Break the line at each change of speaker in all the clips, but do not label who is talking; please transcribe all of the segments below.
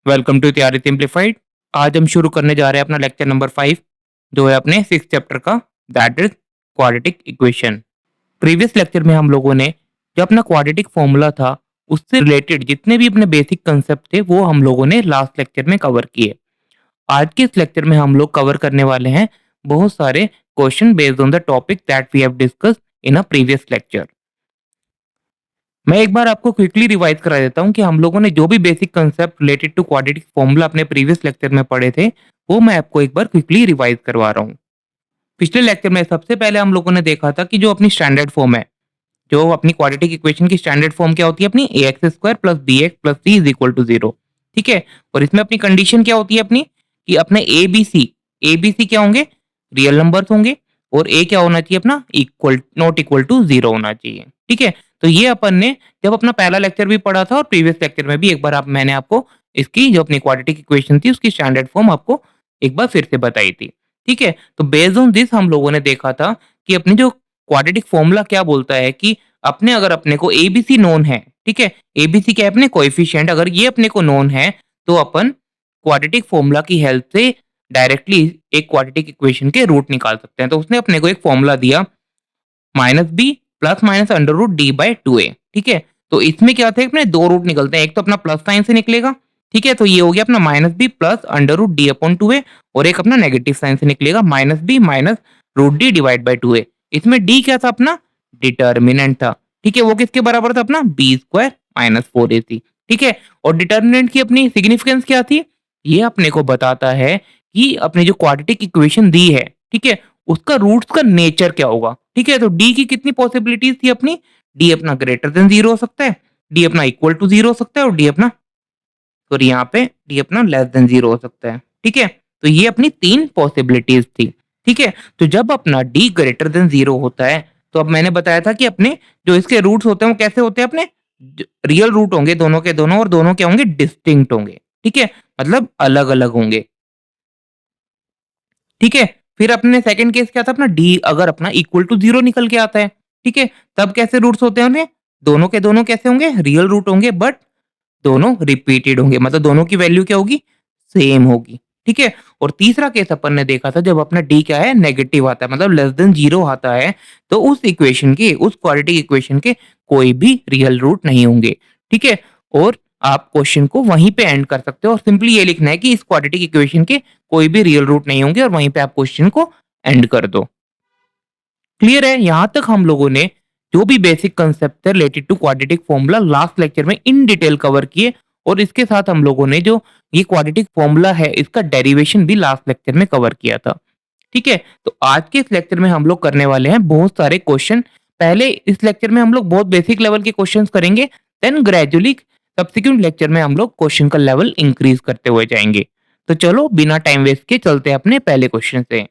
Welcome to तैयारी simplified. आज हम शुरू करने जा रहे हैं अपना लेक्चर नंबर 5 जो है अपने 6 चैप्टर का, that is quadratic equation. Previous lecture में हम लोगों ने जो अपना क्वाड्रेटिक फॉर्मूला था उससे रिलेटेड जितने भी अपने बेसिक कंसेप्ट थे वो हम लोगों ने लास्ट लेक्चर में कवर किए। आज के इस लेक्चर में हम लोग कवर करने वाले हैं बहुत सारे question based on the topic that we have discussed in a previous lecture. मैं एक बार आपको क्विकली रिवाइज करा देता हूँ कि हम लोगों ने जो भी basic concept related to quadratic formula अपने प्रीवियस लेक्चर में पढ़े थे वो मैं आपको एक बार क्विकली रिवाइज करवा रहा हूँ। पिछले लेक्चर में सबसे पहले हम लोगों ने देखा था कि जो अपनी स्टैंडर्ड फॉर्म है, जो अपनी क्वाड्रेटिक इक्वेशन की स्टैंडर्ड फॉर्म क्या होती है अपनी A X square plus B X plus C is equal to zero. ठीक है, और इसमें अपनी कंडीशन क्या होती है अपनी कि अपने ए बी सी क्या होंगे, रियल नंबर्स होंगे, और ए क्या होना चाहिए अपना equal not equal to zero होना चाहिए। ठीक है, तो ये अपन ने जब अपना पहला लेक्चर भी पढ़ा था और प्रीवियस लेक्चर में भी एक बार आप मैंने आपको इसकी जो अपनी क्वाड्रेटिक इक्वेशन थी उसकी स्टैंडर्ड फॉर्म आपको एक बार फिर से बताई थी। ठीक है, तो बेस्ड ऑन दिस हम लोगों ने देखा था कि अपनी जो क्वाड्रेटिक फॉर्मूला क्या बोलता है कि अपने अगर अपने को एबीसी नोन है, ठीक है, एबीसी क्या है अपने कोएफिशिएंट, अगर ये अपने को नोन है तो अपन क्वाड्रेटिक फॉर्मूला की हेल्प से डायरेक्टली एक क्वाड्रेटिक इक्वेशन के रूट निकाल सकते हैं। तो उसने अपने को एक फॉर्मूला दिया minus B plus minus under root D by two A. ठीक है, तो इसमें क्या थे अपने दो रूट निकलते हैं, एक तो अपना प्लस साइन से निकलेगा, ठीक है, तो ये हो गया अपना minus B plus under root D upon two A, और एक अपना नेगेटिव साइन से निकलेगा minus B minus root D divide by two A. इसमें डी क्या था अपना डिटर्मिनेंट था। ठीक है, वो किसके बराबर था अपना बी स्क्वायर माइनस फोर ए सी। ठीक है, और डिटर्मिनेंट की अपनी सिग्निफिकेंस क्या थी, ये अपने को बताता है कि अपने जो क्वाड्रेटिक इक्वेशन दी है, ठीक है, उसका रूट्स का नेचर क्या होगा। ठीक है, तो डी की कितनी पॉसिबिलिटीज थी अपनी, डी अपना ग्रेटर देन जीरो हो सकता है, डी अपना इक्वल टू जीरो हो सकता है, और डी अपना सॉरी यहाँ पे डी अपना लेस देन जीरो हो सकता है। ठीक है, तो ये अपनी तीन पॉसिबिलिटीज थी। ठीक है, तो जब अपना डी ग्रेटर देन जीरो होता है तो अब मैंने बताया था कि अपने जो इसके रूट्स होते हैं वो कैसे होते हैं, अपने रियल रूट होंगे दोनों के दोनों, और दोनों क्या होंगे डिस्टिंक्ट होंगे। ठीक है, मतलब अलग अलग होंगे। ठीक है, फिर अपने सेकंड केस क्या था अपना डी अगर अपना इक्वल टू जीरो निकल के आता है, ठीक है, तब कैसे रूट्स होते हैं उन्हें, दोनों के दोनों कैसे होंगे रियल रूट होंगे, बट दोनों रिपीटेड होंगे, मतलब दोनों की वैल्यू क्या होगी सेम होगी। ठीक है, और तीसरा केस अपन ने देखा था जब अपना डी क्या है नेगेटिव आता है, मतलब लेस देन जीरो आता है, तो उस इक्वेशन के उस क्वाड्रेटिक इक्वेशन के कोई भी रियल रूट नहीं होंगे। ठीक है, और आप क्वेश्चन को वहीं पे एंड कर सकते हो और सिंपली ये लिखना है कि इस क्वाड्रेटिक इक्वेशन के कोई भी रियल रूट नहीं होंगे, और वहीं पे आप क्वेश्चन को एंड कर दो। क्लियर है, यहां तक हम लोगों ने जो भी बेसिक कंसेप्ट है related to quadratic formula last lecture में इन डिटेल कवर किए, और इसके साथ हम लोगों ने जो ये क्वाड्रेटिक फॉर्मूला है इसका डेरिवेशन भी लास्ट लेक्चर में कवर किया था। ठीक है, तो आज के इस लेक्चर में हम लोग करने वाले हैं बहुत सारे क्वेश्चन। पहले इस लेक्चर में हम लोग बहुत बेसिक लेवल के क्वेश्चंस करेंगे, देन ग्रेजुअली सब्सिक्वेंट लेक्चर में हम लोग क्वेश्चन का लेवल इंक्रीज करते हुए जाएंगे। तो चलो बिना टाइम वेस्ट के चलते हैं अपने पहले क्वेश्चन से।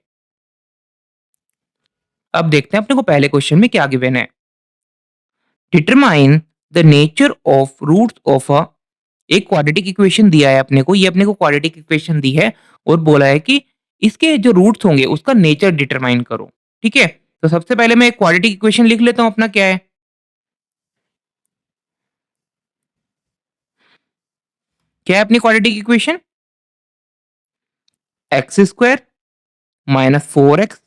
अब देखते हैं अपने को पहले क्वेश्चन में क्या गिवन है। Determine the nature of roots of a, एक क्वाड्रेटिक इक्वेशन दिया है अपने को, ये अपने को क्वाड्रेटिक इक्वेशन दी है और बोला है कि इसके जो रूट्स होंगे उसका नेचर डिटरमाइन करो। ठीक है, तो सबसे पहले मैं एक क्वाड्रेटिक इक्वेशन लिख लेता हूं अपना क्या है। क्या है अपनी quadratic equation, X square minus four X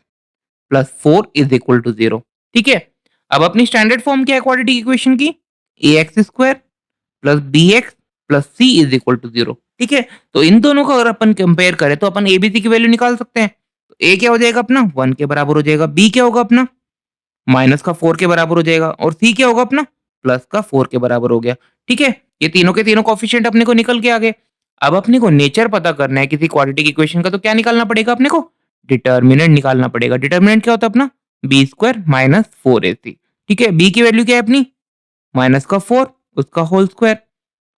plus four is equal to zero. ठीक है, अब अपनी स्टैंडर्ड फॉर्म क्या है क्वाड्रेटिक इक्वेशन की, A X square plus B X plus C is equal to zero. ठीक है, तो इन दोनों को अगर अपन कंपेयर करें तो अपन एबीसी की वैल्यू निकाल सकते हैं। तो ए क्या हो जाएगा अपना वन के बराबर हो जाएगा, बी क्या होगा अपना माइनस का फोर के बराबर हो जाएगा, और सी क्या होगा अपना प्लस का फोर के बराबर हो गया। ठीक है, ये तीनों के तीनों कोफिशिएंट अपने को निकल के आ गए। अब अपने को नेचर पता करना है किसी क्वाड्रेटिक इक्वेशन का, तो क्या निकालना पड़ेगा अपने को, डिटर्मिनेंट निकालना पड़ेगा। डिटर्मिनेंट क्या होता है अपना बी स्क्वायर माइनस फोर ए सी। ठीक है, बी की वैल्यू क्या है अपनी माइनस का फोर उसका whole square,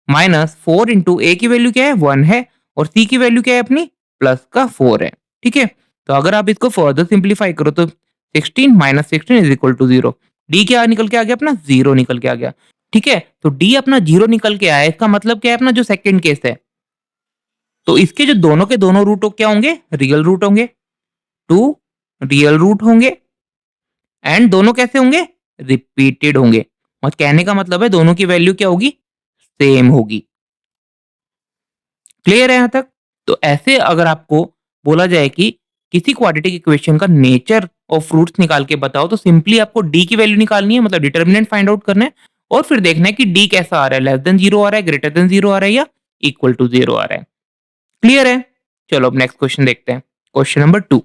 minus four into A की वैल्यू क्या है वन है, और सी की वैल्यू क्या है अपनी प्लस का फोर है। ठीक है, तो अगर आप इसको फर्दर सिंप्लीफाई करो तो 16 minus 16 is equal to zero. D क्या निकल के आ गया अपना जीरो निकल के आ गया। ठीक है, तो डी अपना जीरो निकल के आया, इसका मतलब क्या है अपना जो सेकंड केस है, तो इसके जो दोनों के दोनों रूट क्या होंगे रियल रूट होंगे, टू रियल रूट होंगे, एंड दोनों कैसे होंगे रिपीटेड होंगे। और कहने का मतलब है दोनों की वैल्यू क्या होगी सेम होगी। क्लियर है यहाँ तक? तो ऐसे अगर आपको बोला जाए कि किसी क्वाड्रेटिक इक्वेशन का नेचर ऑफ रूट्स निकाल के बताओ, तो सिंपली आपको डी की वैल्यू निकालनी है, मतलब डिटर्मिनेंट फाइंड आउट करना है और फिर देखना है कि डी कैसा आ रहा है, लेस देन 0 आ रहा है, ग्रेटर देन 0 आ रहा है या इक्वल टू 0 आ रहा है। क्लियर है? चलो अब नेक्स्ट क्वेश्चन देखते हैं। Question number 2,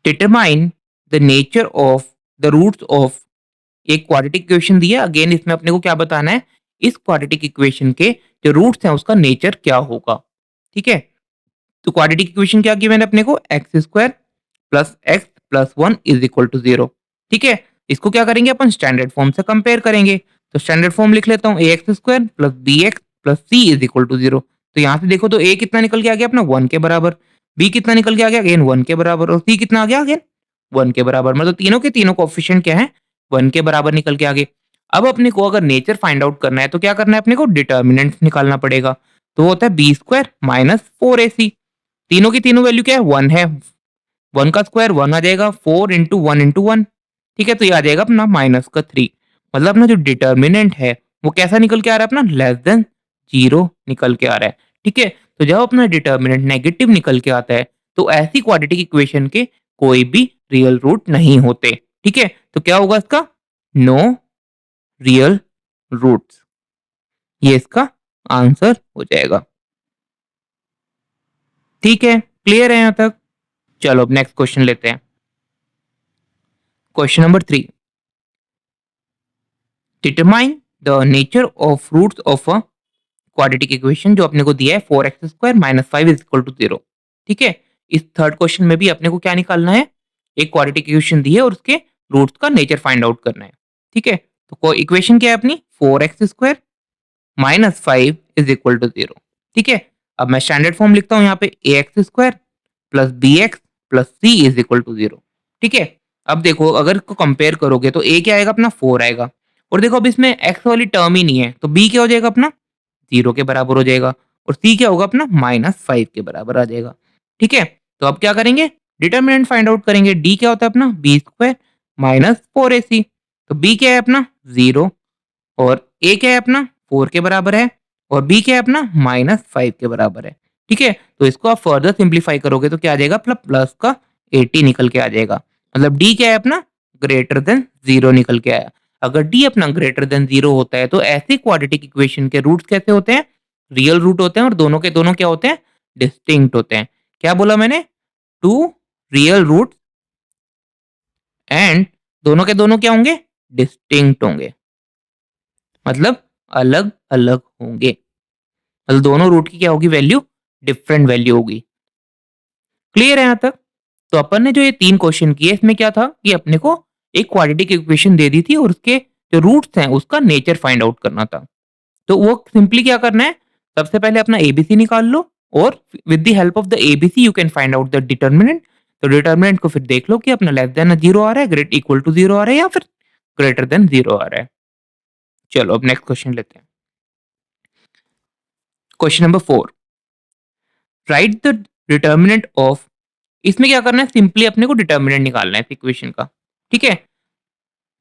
determine the nature of the roots of. एक क्वाड्रेटिक इक्वेशन दी है, अगेन इसमें अपने को क्या बताना है, इस क्वाड्रेटिक इक्वेशन के जो रूट्स हैं उसका नेचर क्या होगा। ठीक है, तो क्वाड्रेटिक इक्वेशन क्या गिवन है अपने को, X square plus X plus 1 is equal to 0। ठीक है, इसको क्या करेंगे अपन, स्टैंडर्ड फॉर्म से कंपेयर करेंगे। तो स्टैंडर्ड फॉर्म लिख लेता हूँ, A X square plus B X plus C is equal to 0। तो यहाँ से देखो तो ए कितना निकल के आ गया अपना 1 के बराबर, बी कितना निकल के आ गया अगेन 1 के बराबर, और सी कितना आ गया अगेन 1 के बराबर। मतलब तीनों के तीनों कोएफिशिएंट क्या है, 1 के बराबर निकल के आ गए। अब अपने को अगर नेचर फाइंड आउट करना है तो क्या करना है, अपने को डिटर्मिनेंट निकालना पड़ेगा। तो वो होता है बी स्क्वायर माइनस 4ac। तीनों की तीनों वैल्यू क्या है, 1 है, 1 का स्क्वायर 1 आ जाएगा, 4 इंटू 1 इंटू 1। ठीक है, तो ये आ जाएगा अपना माइनस का 3। मतलब अपना जो डिटर्मिनेंट है वो कैसा निकल के आ रहा है, अपना लेस देन 0 निकल के आ रहा है। ठीक है, तो जब अपना डिटर्मिनेंट नेगेटिव निकल के आता है तो ऐसी क्वाड्रेटिक इक्वेशन के कोई भी रियल रूट नहीं होते। ठीक है, तो क्या होगा इसका, नो रियल रूट्स। ये इसका आंसर हो जाएगा। ठीक है, क्लियर है यहां तक? चलो अब नेक्स्ट क्वेश्चन लेते हैं। Question number 3, determine the nature of roots of a quadratic equation. जो अपने को दिया है 4x square minus 5 is equal to 0। ठीक है, इस थर्ड क्वेश्चन में भी अपने को क्या निकालना है, एक क्वाड्रेटिक इक्वेशन दी है और उसके रूट्स का नेचर फाइंड आउट करना है। ठीक है, तो इक्वेशन क्या है अपनी, 4x square minus 5 is equal to 0। ठीक है, अब मैं स्टैंडर्ड फॉर्म लिखता हूँ यहाँ पे, A X square plus B X plus C is equal to 0। ठीक है, अब देखो अगर इसको कंपेयर करोगे तो ए क्या आएगा अपना 4 आएगा, और देखो अब इसमें एक्स वाली टर्म ही नहीं है तो बी क्या हो जाएगा अपना 0 के बराबर हो जाएगा, और सी क्या होगा अपना -5 के बराबर आ जाएगा। ठीक है, तो अब क्या करेंगे, डिटर्मिनेंट फाइंड आउट करेंगे। डी क्या होता है अपना बी स्क्वायर माइनस 4ac। तो बी क्या है अपना 0, और ए क्या है अपना 4 के बराबर है, और बी क्या है अपना -5 के बराबर है। ठीक है, तो इसको आप फर्दर सिंप्लीफाई करोगे तो क्या आ जाएगा, प्लस का 80 निकल के आ जाएगा। मतलब डी क्या है अपना ग्रेटर देन 0 निकल के आया। अगर डी अपना ग्रेटर देन 0 होता है तो ऐसे क्वाड्रेटिक इक्वेशन के रूट्स कैसे होते हैं, रियल रूट होते हैं, और दोनों के दोनों क्या होते हैं, डिस्टिंक्ट होते हैं। क्या बोला मैंने, टू रियल रूट एंड दोनों के दोनों क्या होंगे, डिस्टिंक्ट होंगे, मतलब अलग अलग होंगे। मतलब दोनों रूट की क्या होगी वैल्यू, डिफरेंट वैल्यू होगी। क्लियर है यहाँ तक? तो अपन ने जो ये 3 क्वेश्चन किए इसमें क्या था कि अपने को एक क्वाड्रेटिक इक्वेशन दे दी थी और उसके जो रूट्स हैं उसका नेचर फाइंड आउट करना था। तो वो सिंपली क्या करना है, सबसे पहले अपना एबीसी निकाल लो और with the help of the ABC you can find out the determinant. तो डिटर्मिनेंट को फिर देख लो कि अपना लेस देन 0 आ रहा है, ग्रेट इक्वल टू 0 आ रहा है, या फिर ग्रेटर देन 0 आ रहा है। चलो अब नेक्स्ट क्वेश्चन लेते हैं। Question number 4, right the determinant of. इसमें क्या करना है, सिंपली अपने को डिटर्मिनेंट निकालना है इस इक्वेशन का। ठीक है,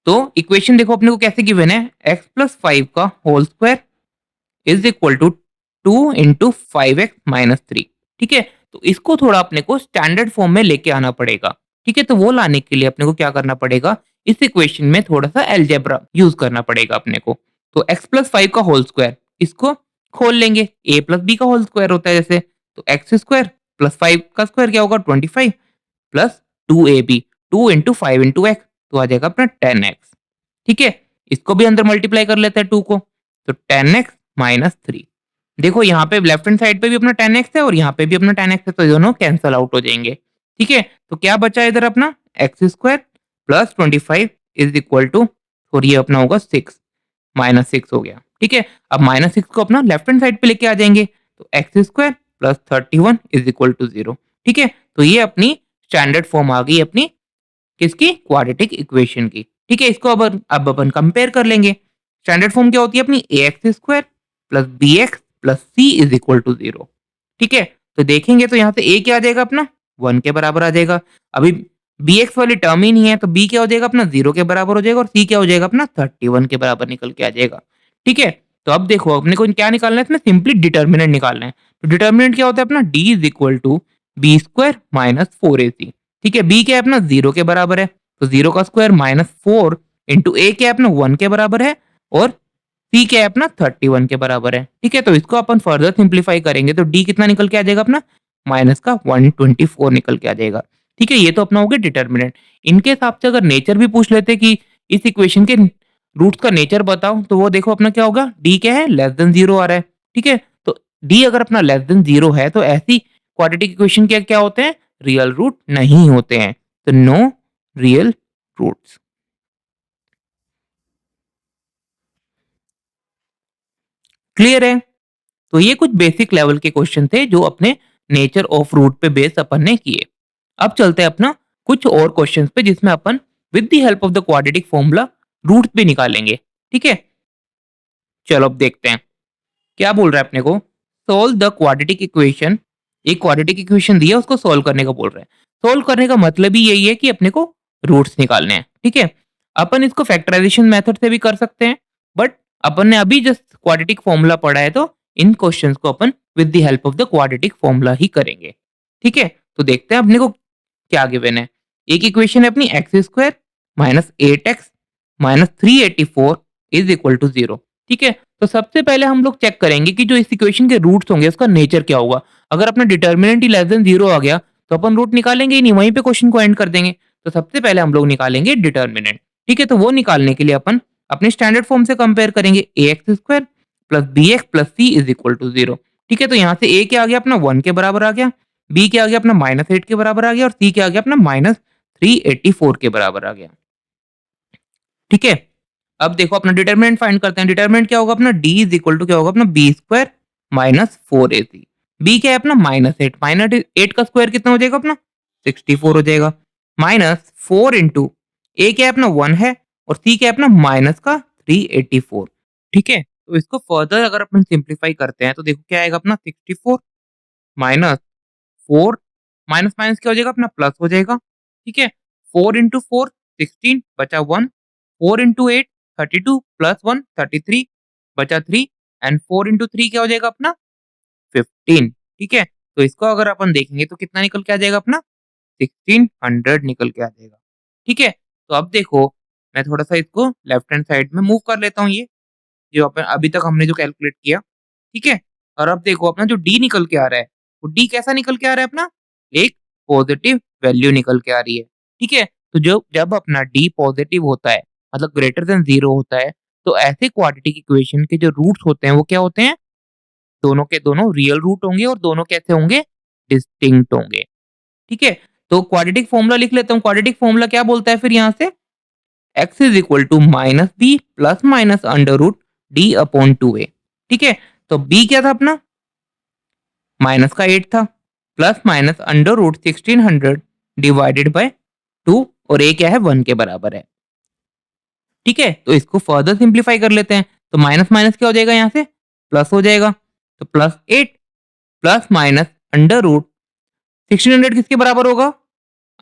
तो इक्वेशन देखो अपने को कैसे गिवन है, x प्लस 5 का whole square is equal to 2 into 5x minus 3। ठीक है, तो इसको थोड़ा अपने को स्टैंडर्ड फॉर्म में लेके आना पड़ेगा। ठीक है, तो वो लाने के लिए अपने को क्या करना पड़ेगा, इस इक्वेशन में थोड़ा सा अलजेब्रा यूज करना पड़ेगा अपने को। तो x प्लस 5 का होल स्क्वायर, इसको खोल लेंगे, a प्लस बी का होल स्क्वायर होता है जैसे, तो एक्स स्क्वायर प्लस 5 का स्क्वायर क्या होगा 25 plus 2ab, 2 into 5 into x, तो आ जाएगा अपना 10x। ठीक है, इसको भी अंदर मल्टीप्लाई कर लेते हैं 2 को, तो 10x माइनस 3। देखो यहाँ पे लेफ्ट हैंड साइड पे भी अपना 10x है और यहाँ पे भी अपना 10x है, तो दोनों कैंसल आउट हो जाएंगे। ठीक है, तो क्या बचा इधर अपना X square plus 25 is equal to, और ये अपना होगा 6 माइनस 6 हो गया। ठीक है, अब माइनस 6 को अपना लेफ्ट हैंड साइड पे लेके आ जाएंगे, तो X square plus 31 is equal to 0। ठीक है, तो ये अपनी स्टैंडर्ड फॉर्म आ गई अपनी किसकी, क्वाड्रेटिक इक्वेशन की। ठीक है, इसको अब अपन कंपेयर कर लेंगे। स्टैंडर्ड फॉर्म क्या होती है अपनी, A X square plus B X plus C is equal to 0। ठीक है, तो देखेंगे तो यहाँ से ए क्या आ जाएगा अपना 1 के बराबर आ जाएगा। अभी बी एक्स वाली टर्म ही नहीं है तो बी क्या हो जाएगा अपना 0 के बराबर हो जाएगा, और सी क्या हो जाएगा अपना 31 के बराबर निकल के आ जाएगा। ठीक है, तो अब देखो अपने को क्या निकालना है, इसमें सिंपली डिटर्मिनेंट निकालना है। तो डिटर्मिनेंट क्या होता है अपना, D is equal to B square minus 4ac। ठीक है, बी क्या है अपना 0 के बराबर है, तो 0 का स्क्वायर माइनस 4 इंटू ए क्या है अपना 1 के बराबर है, और सी क्या है अपना 31 के बराबर है। ठीक है, तो इसको अपन फर्दर सिंप्लीफाई करेंगे तो डी कितना निकल के आ जाएगा अपना, माइनस का 124 निकल के आ जाएगा। ठीक है, ये तो अपना हो गया डिटर्मिनेंट। इनके हिसाब से अगर नेचर भी पूछ लेते कि इस इक्वेशन के रूट्स का नेचर बताओ, तो वो देखो अपना क्या होगा, डी क्या है लेस देन 0 आ रहा है। ठीक है, तो डी अगर अपना लेस देन 0 है तो ऐसी क्वाड्रेटिक इक्वेशन के क्या होते हैं, रियल रूट नहीं होते हैं। तो नो रियल रूट्स। क्लियर है? तो ये कुछ बेसिक लेवल के क्वेश्चन थे जो अपने नेचर ऑफ रूट पे बेस अपन ने किए। अब चलते हैं अपना कुछ और क्वेश्चंस पे जिसमें अपन with the help of the quadratic formula root भी निकालेंगे। ठीक है, चलो अब देखते हैं क्या बोल रहा है अपने को। Solve the quadratic equation. एक क्वाड्रेटिक इक्वेशन दिया उसको सोल्व करने का बोल रहा है। सोल्व करने का मतलब ही यही है कि अपने को रूट्स निकालने हैं। ठीक है, अपन इसको फैक्टराइजेशन मेथड से भी कर सकते हैं, बट अपन ने अभी जस्ट क्वाड्रेटिक फॉर्मूला पढ़ा है तो इन क्वेश्चंस को अपन with the help of the quadratic formula ही करेंगे। ठीक है, तो देखते हैं अपने को क्या गिवन है। एक इक्वेशन है अपनी X square minus 8x minus 384 is equal to 0। ठीक है, तो सबसे पहले हम लोग चेक करेंगे कि जो इस इक्वेशन के रूट्स होंगे उसका नेचर क्या होगा। अगर अपना डिटर्मिनेंट ही लेस देन 0 आ गया तो अपन रूट निकालेंगे ही नहीं, वहीं पे क्वेश्चन को एंड कर देंगे। तो सबसे पहले हम लोग निकालेंगे डिटर्मिनेंट। ठीक है, तो वो निकालने के लिए अपन अपने स्टैंडर्ड फॉर्म से कंपेयर करेंगे, A X square plus B X plus C is equal to 0। ठीक है, तो यहाँ से ए क्या आ गया अपना 1 के बराबर आ गया, बी क्या आ गया अपना -8 के बराबर आ गया, और सी क्या आ गया अपना -384 के बराबर आ गया। ठीक है, अब देखो अपना डिटरमिनेंट फाइंड करते हैं। डिटरमिनेंट क्या होगा अपना, डी इज इक्वल टू क्या होगा अपना B square minus 4ac। B क्या है अपना -8, -8 का स्क्वायर कितना हो जाएगा अपना 64 हो जाएगा, माइनस 4 इंटू ए क्या है अपना 1 है, और सी क्या है अपना माइनस का 384। ठीक है, तो इसको फर्दर अगर अपन सिंप्लीफाई करते हैं तो देखो क्या आएगा अपना 64 माइनस 4, माइनस माइनस क्या हो जाएगा अपना प्लस हो जाएगा। ठीक है, 4 इंटू 4 16 बचा 1, 4 इंटू 8 32 प्लस 1 33 बचा 3, एंड 4 इंटू 3 क्या हो जाएगा अपना 15। ठीक है, तो इसको अगर अपन देखेंगे तो कितना निकल के आ जाएगा अपना 1600 निकल के आ जाएगा। ठीक है, तो अब देखो मैं थोड़ा सा इसको लेफ्ट हैंड साइड में मूव कर लेता हूँ, ये जो अपन अभी तक हमने जो कैलकुलेट किया। ठीक है, और अब देखो अपना जो डी निकल के आ रहा है, वो डी कैसा निकल के आ रहा है अपना, एक पॉजिटिव वैल्यू निकल के आ रही है। ठीक है, तो जो जब अपना डी पॉजिटिव होता है मतलब ग्रेटर देन 0 होता है, तो ऐसे क्वाड्रेटिक इक्वेशन के जो रूट्स होते हैं वो क्या होते हैं, दोनों के दोनों रियल रूट होंगे और दोनों कैसे होंगे, डिस्टिंक्ट होंगे। ठीक है, तो क्वाड्रेटिक फॉर्मूला लिख लेता हूँ। क्वाड्रेटिक फॉर्मूला क्या बोलता है फिर यहाँ से, x is equal to minus B plus minus under root D upon 2a। ठीक है, तो b क्या था अपना, माइनस का 8 था, plus minus under root 1600 divided by 2, और a क्या है 1 के बराबर है। ठीक है, तो इसको फर्दर सिंप्लीफाई कर लेते हैं। तो माइनस माइनस क्या हो जाएगा यहाँ से, प्लस हो जाएगा, तो plus 8 plus minus under root 1600 किसके बराबर होगा,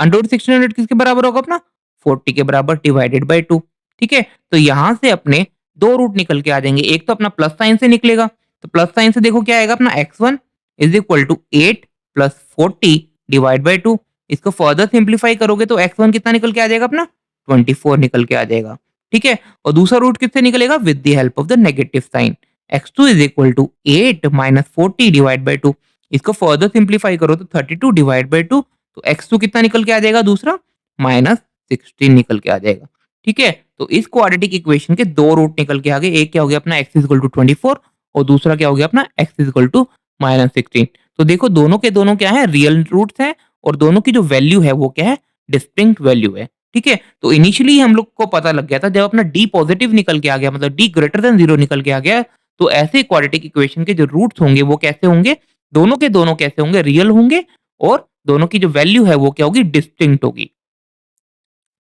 अंडर रूट 1600 किसके बराबर होगा अपना 40 के बराबर डिवाइडेड बाय 2। ठीक है, तो यहां से अपने दो रूट निकल के आ जाएंगे, एक तो अपना प्लस साइन से निकलेगा, तो प्लस साइन से देखो क्या आएगा अपना x1 is equal to 8 plus 40 divide by 2। इसको फर्दर सिंप्लीफाई करोगे तो x1 कितना निकल के आ जाएगा अपना 24 निकल के आ जाएगा। ठीक है, और दूसरा रूट किससे निकलेगा, with the help of the negative sign, x2 is equal to 8 minus 40 divide by 2। इसको फर्दर सिंप्लीफाई करो तो 32 डिवाइड बाय 2, तो x2 कितना निकल के आ जाएगा दूसरा -16 निकल के आ जाएगा। ठीक है, तो इस क्वाड्रेटिक इक्वेशन के दो रूट निकल के आ गए, एक क्या हो गया अपना x इक्वल टू 24 और दूसरा क्या हो गया अपना x इक्वल टू -16। तो देखो दोनों के दोनों क्या है, रियल रूट्स हैं, और दोनों की जो वैल्यू है वो क्या है, डिस्टिंक्ट वैल्यू है। ठीक है, तो इनिशियली हम लोग को पता लग गया था जब अपना d पॉजिटिव निकल के आ गया मतलब d ग्रेटर देन 0 निकल के आ गया, तो ऐसे क्वाड्रेटिक इक्वेशन के जो रूट्स होंगे वो कैसे होंगे, दोनों के दोनों कैसे होंगे, रियल होंगे, और दोनों की जो वैल्यू है वो क्या होगी, डिस्टिंक्ट होगी।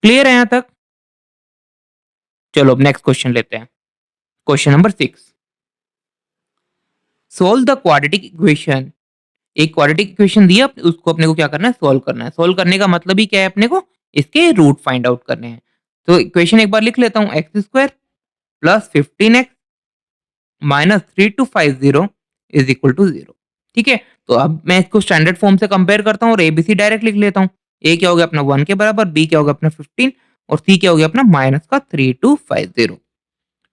क्लियर है यहां तक? चलो अब नेक्स्ट क्वेश्चन लेते हैं। Question number 6, solve the quadratic equation. एक क्वाड्रेटिक इक्वेशन दिया, उसको अपने को क्या करना है, सोल्व करना है। सोल्व करने का मतलब ही क्या है, अपने को इसके रूट फाइंड आउट करने हैं। तो इक्वेशन एक बार लिख लेता हूं, X square plus 15x -3250 is equal to 0। ठीक है, तो अब मैं इसको स्टैंडर्ड फॉर्म से कंपेयर करता हूँ और एबीसी डायरेक्ट लिख लेता हूँ। ए क्या हो गया अपना 1 के बराबर, बी क्या हो गया अपना 15 और सी क्या हो गया अपना माइनस का 3250।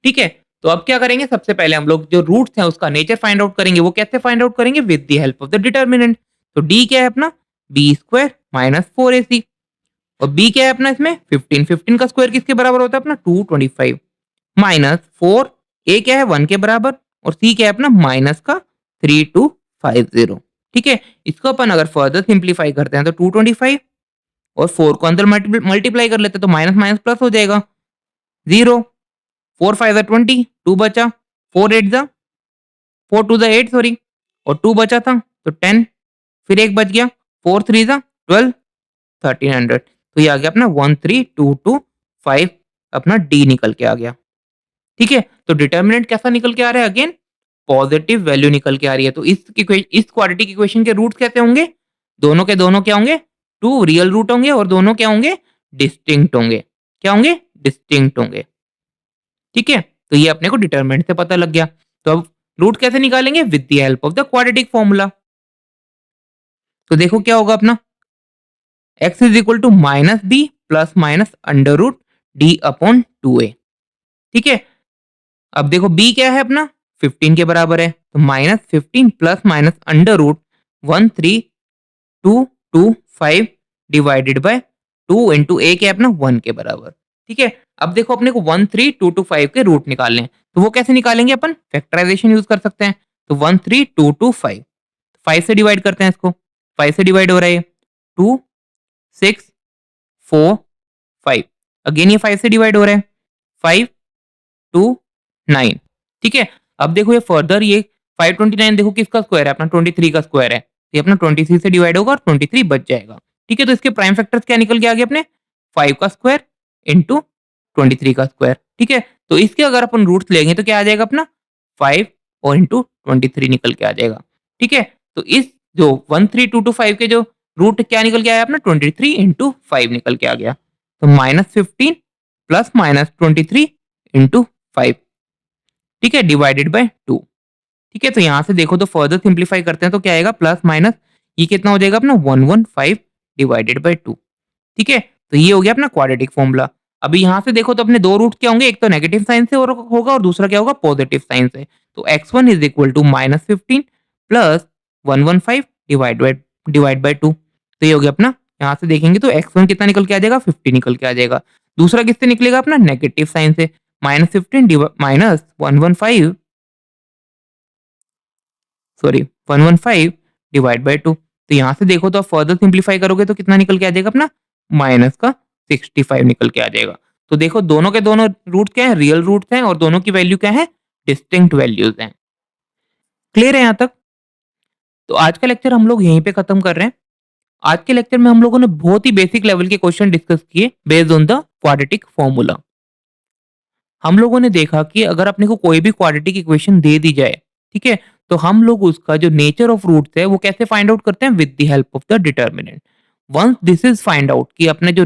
ठीक है, तो अब क्या करेंगे, सबसे पहले हम लोग जो रूट्स हैं उसका नेचर फाइंड आउट करेंगे। वो कैसे फाइंड आउट करेंगे, with the help of the determinant. तो डी क्या है अपना, बी स्क्वायर माइनस 4ac और बी क्या है अपना इसमें 15। 15 का स्क्वायर किसके बराबर होता है अपना 225 माइनस 4। ए क्या है 1 के बराबर और सी क्या है अपना माइनस का 3250। ठीक है, इसको अपन अगर फर्दर सिंप्लीफाई करते हैं तो 225 और 4 को अंदर मल्टीप्लाई कर लेते हैं तो माइनस माइनस प्लस हो जाएगा 0। 4 5 20, 2 बचा, 4 8 जा 4 2 जा 8 सॉरी और 2 बचा था तो 10, फिर एक बच गया 4 3 जा 12, 1300। तो ये आ गया अपना 13225 अपना डी निकल के आ गया। ठीक है, तो डिटर्मिनेंट कैसा निकल के आ रहा है, अगेन पॉजिटिव वैल्यू निकल के आ रही है। तो इस क्वाड्रेटिक इक्वेशन के रूट्स कैसे होंगे, दोनों के दोनों क्या होंगे, टू रियल रूट होंगे और दोनों क्या होंगे, डिस्टिंक्ट होंगे। क्या होंगे, डिस्टिंक्ट होंगे। ठीक है, तो ये अपने को डिटरमिनेंट से पता लग गया। तो अब रूट कैसे निकालेंगे, with the help of the quadratic formula. तो देखो क्या होगा अपना, x is equal to minus B plus minus under root D upon 2a। ठीक है, अब देखो b क्या है अपना 15 के बराबर है तो minus 15 plus minus under root 13225 divided by 2 into a क्या है अपना 1 के बराबर। ठीक है, अब देखो अपने को 13225 के रूट निकालने हैं तो वो कैसे निकालेंगे, अपन फैक्टराइजेशन यूज कर सकते हैं। तो 13225 5 से डिवाइड करते हैं इसको, 5 से डिवाइड हो रहा है 2 6 4 5, अगेन ये 5 से डिवाइड हो रहा है 5 2 9। ठीक है, अब देखो ये फर्दर ये 529 देखो किसका स्क्वायर है, अपना 23 का स्क्वायर है। ये अपना 23 से डिवाइड होगा और 23 बच जाएगा। ठीक है, तो इसके प्राइम फैक्टर्स क्या निकल के आ गए अपने 5 का स्क्वायर इंटू 23 का स्क्वायर। ठीक है, तो इसके अगर अपन रूट्स लेंगे तो क्या आ जाएगा अपना 5 और इंटू 23 निकल के आ जाएगा। ठीक है, तो इस जो 13225 के जो रूट क्या निकल के आया अपना 23 इंटू 5 निकल के आ गया। तो माइनस 15 प्लस माइनस 23 इंटू 5। ठीक है, डिवाइडेड बाय 2। ठीक है, तो यहां से देखो तो फर्दर सिंप्लीफाई करते हैं तो क्या आएगा प्लस माइनस ये कितना हो जाएगा अपना 115 डिवाइडेड बाय 2। ठीक है, तो ये हो गया अपना क्वाड्रेटिक फॉर्मूला। अभी यहां से देखो तो अपने दो रूट क्या होंगे, एक तो नेगेटिव साइन से और होगा और दूसरा क्या होगा पॉजिटिव साइन से। तो x1 is equal to minus 15 plus 115 divide by 2। तो ये हो गया अपना, यहाँ से देखेंगे तो x1 कितना निकल के आ जाएगा 50 निकल के आ जाएगा। दूसरा किससे निकलेगा अपना नेगेटिव साइन से, minus 15 minus 115 sorry 115 divide by 2। तो यहाँ से देखो तो आप फर्दर सिंप्लीफाई करोगे तो कितना निकल के आ जाएगा अपना माइनस का 65 निकल के आ जाएगा। तो देखो दोनों के दोनों रूट क्या है, रियल रूट्स हैं और दोनों की वैल्यू क्या है, डिस्टिंक्ट वैल्यूज हैं। क्लियर है यहाँ तक। तो आज का लेक्चर हम लोग यहीं पे खत्म कर रहे हैं। आज के लेक्चर में हम लोगों ने बहुत ही बेसिक लेवल के क्वेश्चन डिस्कस किए based on the quadratic formula. हम लोगों ने देखा कि अगर अपने को कोई भी क्वाड्रेटिक इक्वेशन दे दी जाए, ठीक है, तो हम लोग उसका जो नेचर ऑफ रूट्स है वो कैसे फाइंड आउट करते हैं, with the help of the determinant. Once this is find out कि अपने जो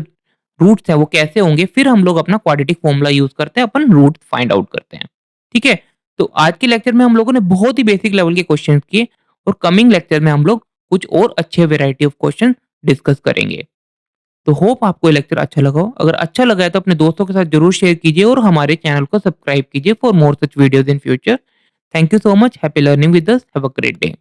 रूट्स हैं वो कैसे होंगे, फिर हम लोग अपना क्वाड्रेटिक फॉर्मूला यूज करते हैं, अपन रूट फाइंड आउट करते हैं। ठीक है, तो आज के लेक्चर में हम लोगों ने बहुत ही बेसिक लेवल के क्वेश्चन किए और कमिंग लेक्चर में हम लोग कुछ और अच्छे वेराइटी ऑफ क्वेश्चन डिस्कस करेंगे। तो होप आपको ये लेक्चर अच्छा लगा हो। अगर अच्छा लगा है तो अपने दोस्तों के साथ जरूर शेयर कीजिए और हमारे चैनल को सब्सक्राइब कीजिए for more such videos in future. Thank you so much. Happy learning with us. Have a great day.